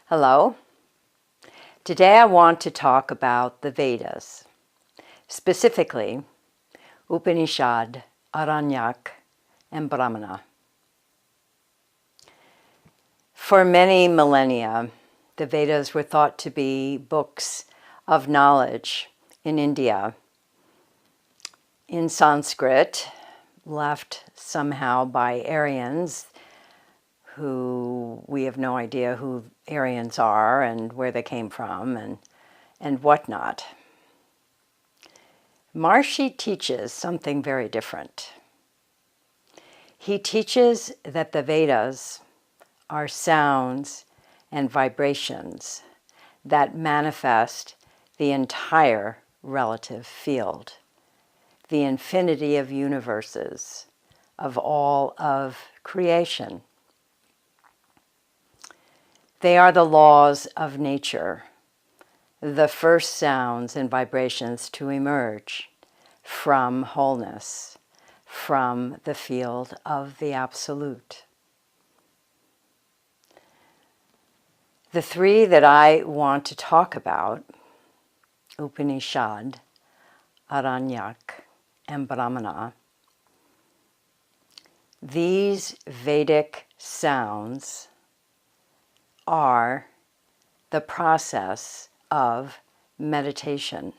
Hello. Today I want to talk about the Vedas, specifically Upanishad, Aranyak, and Brahmana. For many millennia, the Vedas were thought to be books of knowledge in India, in Sanskrit, left somehow by Aryans, who we have no idea who Aryans are and where they came from and whatnot. Maharishi teaches something very different. He teaches that the Vedas are sounds and vibrations that manifest the entire relative field, the infinity of universes, of all of creation. They are the laws of nature, the first sounds and vibrations to emerge from wholeness, from the field of the Absolute. The three that I want to talk about, Upanishad, Aranyak, and Brahmana, these Vedic sounds are the process of meditation.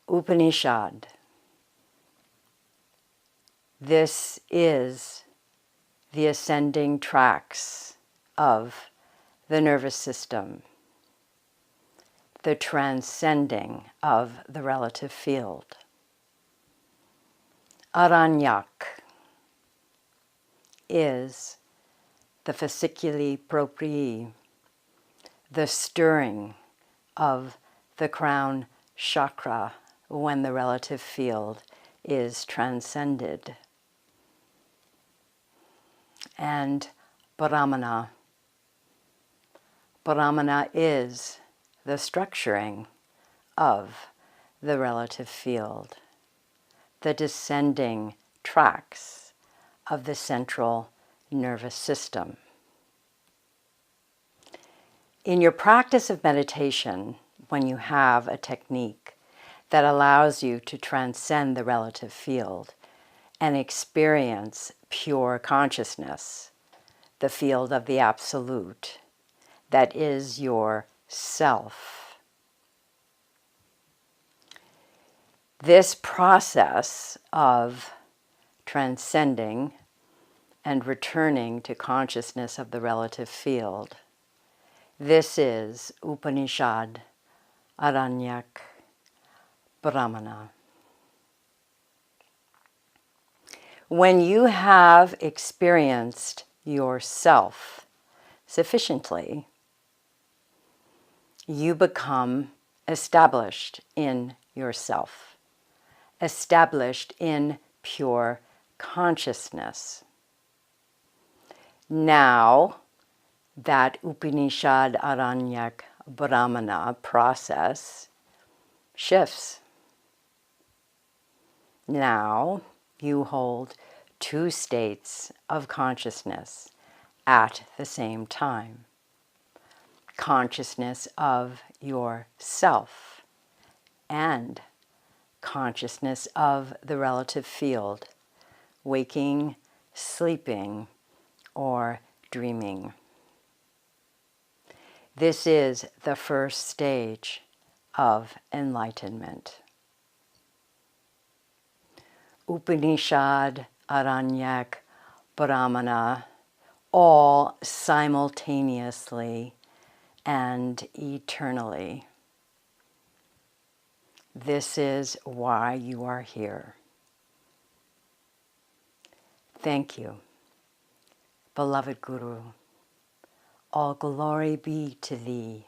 Upanishad. This is the ascending tracks of the nervous system, the transcending of the relative field. Aranyak is the fasciculi proprii, the stirring of the crown chakra when the relative field is transcended. And Brahmana. Brahmana is the structuring of the relative field, the descending tracks of the central nervous system. In your practice of meditation, when you have a technique that allows you to transcend the relative field and experience pure consciousness, the field of the Absolute, that is your self. This process of transcending and returning to consciousness of the relative field, this is Upanishad, Aranyak, Brahmana. When you have experienced yourself sufficiently, you become established in yourself, established in pure consciousness. Now, that Upanishad, Aranyak, Brahmana process shifts. Now, you hold two states of consciousness at the same time. Consciousness of yourself and consciousness of the relative field, waking, sleeping, or dreaming. This is the first stage of enlightenment. Upanishad, Aranyak, Brahmana, all simultaneously and eternally. This is why you are here. Thank you, beloved Guru. All glory be to thee.